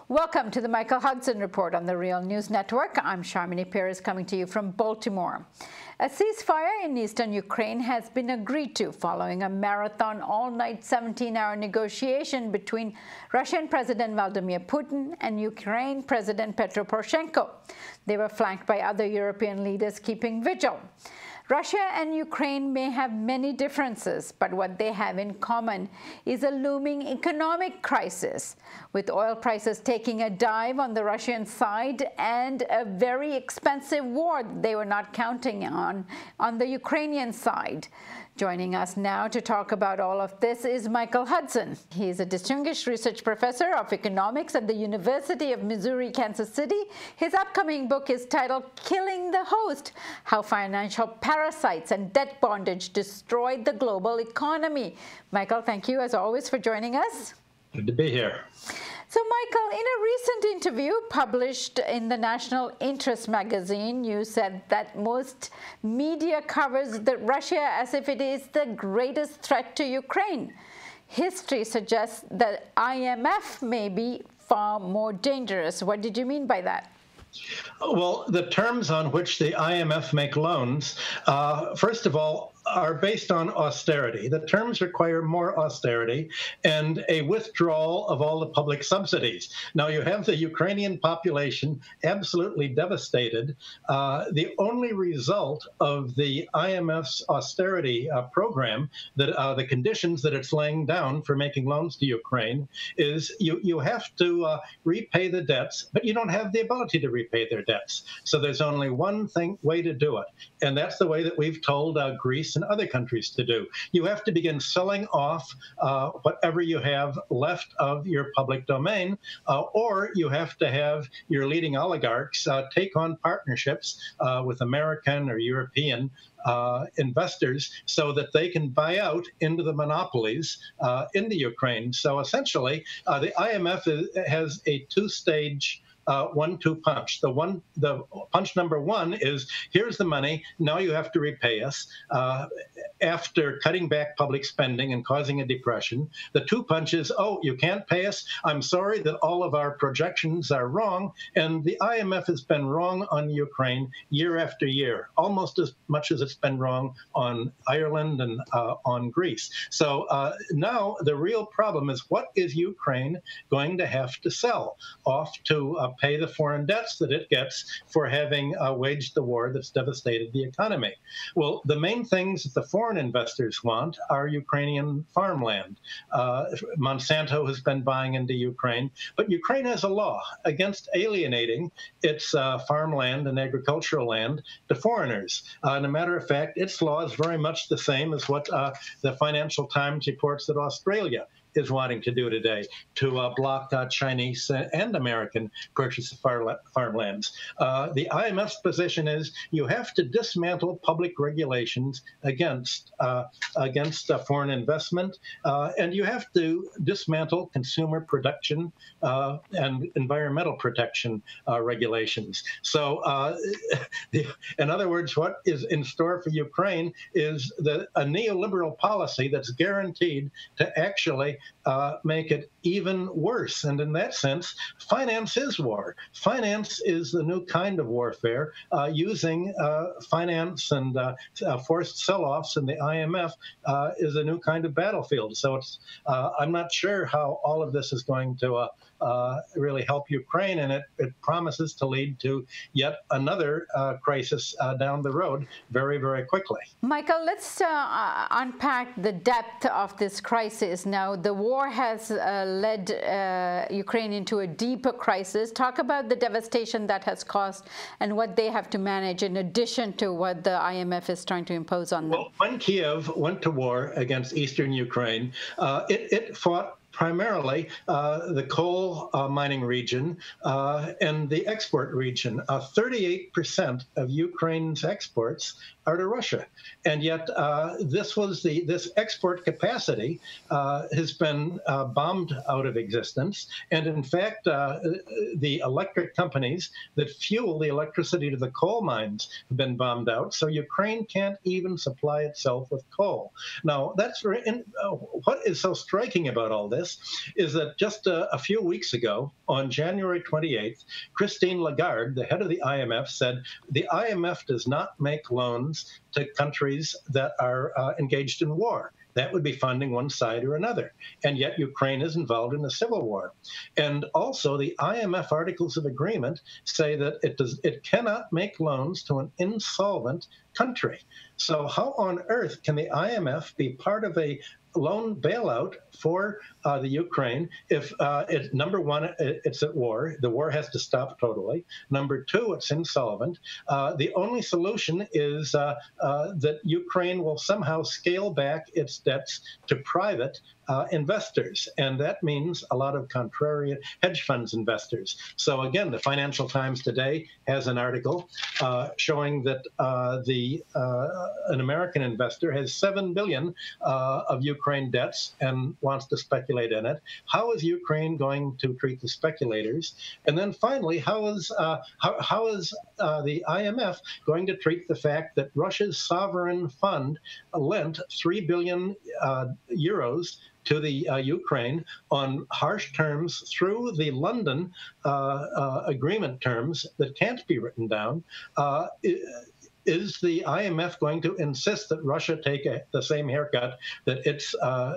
Welcome to the Hudson Report on the Real News Network. I'm Sharmini Perez coming to you from Baltimore. A ceasefire in eastern Ukraine has been agreed to following a marathon all-night 17-hour negotiation between Russian President Vladimir Putin and Ukraine President Petro Poroshenko. They were flanked by other European leaders keeping vigil. Russia and Ukraine may have many differences, but what they have in common is a looming economic crisis, with oil prices taking a dive on the Russian side and a very expensive war they were not counting on the Ukrainian side. Joining us now to talk about all of this is Michael Hudson. He is a distinguished research professor of economics at the University of Missouri, Kansas City. His upcoming book is titled Killing the Host: How Financial Parasites and Debt Bondage Destroyed the Global Economy. Michael, thank you as always for joining us. Good to be here. So, Michael, in a recent interview published in the National Interest magazine, you said that most media covers Russia as if it is the greatest threat to Ukraine. History suggests that IMF may be far more dangerous. What did you mean by that? Well, the terms on which the IMF make loans, first of all, are based on austerity. The terms require more austerity and a withdrawal of all the public subsidies. Now, you have the Ukrainian population absolutely devastated. The only result of the IMF's austerity program, the conditions that it's laying down for making loans to Ukraine, is you have to repay the debts, but you don't have the ability to repay their debts. So there's only one way to do it, and that's the way that we've told Greece and other countries to do. You have to begin selling off whatever you have left of your public domain, or you have to have your leading oligarchs take on partnerships with American or European investors so that they can buy out into the monopolies in the Ukraine. So essentially, the IMF has a two-stage 1-2 punch. The punch number one is, here's the money, now you have to repay us. After cutting back public spending and causing a depression, the two punches, oh, you can't pay us, I'm sorry that all of our projections are wrong. And the IMF has been wrong on Ukraine year after year, almost as much as it's been wrong on Ireland and on Greece. So now the real problem is, what is Ukraine going to have to sell off to pay the foreign debts that it gets for having waged the war that's devastated the economy? Well, the main things that the foreign investors want are Ukrainian farmland. Monsanto has been buying into Ukraine, but Ukraine has a law against alienating its farmland and agricultural land to foreigners. And a matter of fact, its law is very much the same as what the Financial Times reports that Australia is wanting to do today, to block Chinese and American purchase of farmlands. The IMF's position is you have to dismantle public regulations against foreign investment, and you have to dismantle consumer production and environmental protection regulations. So, in other words, what is in store for Ukraine is a neoliberal policy that's guaranteed to actually make it even worse. And in that sense, finance is war. Finance is the new kind of warfare. Using finance and forced sell-offs in the IMF is a new kind of battlefield. So I'm not sure how all of this is going to really help Ukraine, and it promises to lead to yet another crisis down the road very, very quickly. Michael, let's unpack the depth of this crisis. Now, the war has led Ukraine into a deeper crisis. Talk about the devastation that has caused and what they have to manage in addition to what the IMF is trying to impose on them. Well, when Kiev went to war against eastern Ukraine, it fought primarily the coal mining region and the export region. 38% of Ukraine's exports are to Russia, and yet this export capacity has been bombed out of existence. And in fact, the electric companies that fuel the electricity to the coal mines have been bombed out. So Ukraine can't even supply itself with coal. Now, that's what is so striking about all this this is that just a few weeks ago, on January 28th, Christine Lagarde, the head of the IMF, said the IMF does not make loans to countries that are engaged in war. That would be funding one side or another. And yet Ukraine is involved in a civil war. And also the IMF Articles of Agreement say that it cannot make loans to an insolvent country. So how on earth can the IMF be part of a loan bailout for the Ukraine if, number one, it's at war. The war has to stop totally. Number two, it's insolvent. The only solution is that Ukraine will somehow scale back its debts to private investors, and that means a lot of contrarian hedge funds investors. So again, the Financial Times today has an article showing that an American investor has $7 billion of Ukraine debts and wants to speculate in it. How is Ukraine going to treat the speculators? And then finally, how is the IMF going to treat the fact that Russia's sovereign fund lent 3 billion euros to the Ukraine on harsh terms through the London agreement terms that can't be written down? Is the IMF going to insist that Russia take the same haircut that it's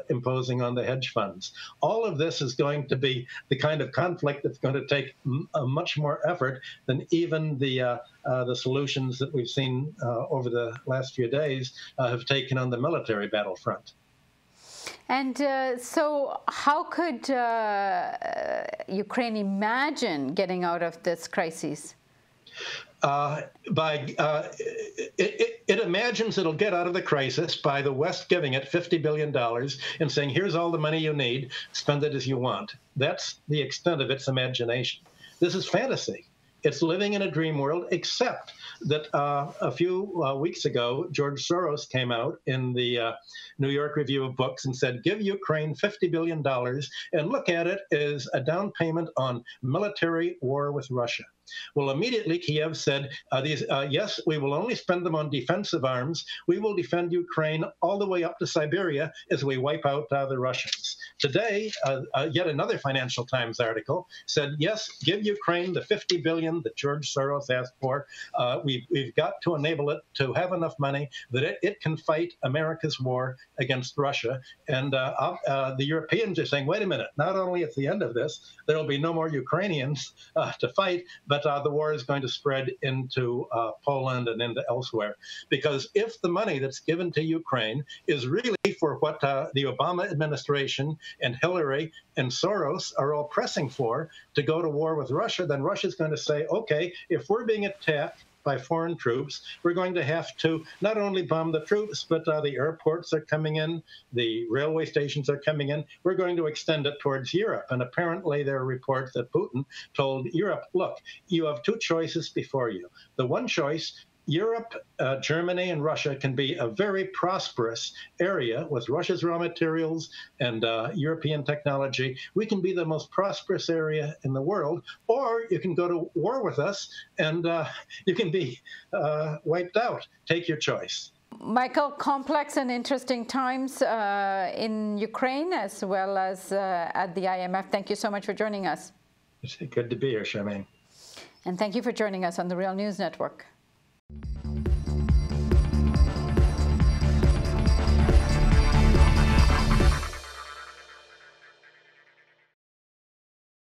imposing on the hedge funds? All of this is going to be the kind of conflict that's going to take much more effort than even the solutions that we've seen over the last few days have taken on the military battlefront. And so how could Ukraine imagine getting out of this crisis? It imagines it'll get out of the crisis by the West giving it $50 billion and saying, here's all the money you need, spend it as you want. That's the extent of its imagination. This is fantasy. It's living in a dream world, except that a few weeks ago, George Soros came out in the New York Review of Books and said, give Ukraine $50 billion and look at it as a down payment on military war with Russia. Well, immediately Kiev said, yes, we will only spend them on defensive arms. We will defend Ukraine all the way up to Siberia as we wipe out the Russians. Today, yet another Financial Times article said, yes, give Ukraine the $50 billion that George Soros asked for. We've got to enable it to have enough money that it can fight America's war against Russia. And the Europeans are saying, wait a minute, not only at the end of this, there will be no more Ukrainians to fight, but the war is going to spread into Poland and into elsewhere. Because if the money that's given to Ukraine is really for what the Obama administration and Hillary and Soros are all pressing for, to go to war with Russia, then Russia's going to say, okay, if we're being attacked by foreign troops, we're going to have to not only bomb the troops, but the airports are coming in, the railway stations are coming in. We're going to extend it towards Europe. And apparently there are reports that Putin told Europe, look, you have two choices before you. The one choice, Europe, Germany, and Russia can be a very prosperous area with Russia's raw materials and European technology. We can be the most prosperous area in the world, or you can go to war with us and you can be wiped out. Take your choice. Michael, complex and interesting times in Ukraine as well as at the IMF. Thank you so much for joining us. It's good to be here, Charmaine. And thank you for joining us on the Real News Network.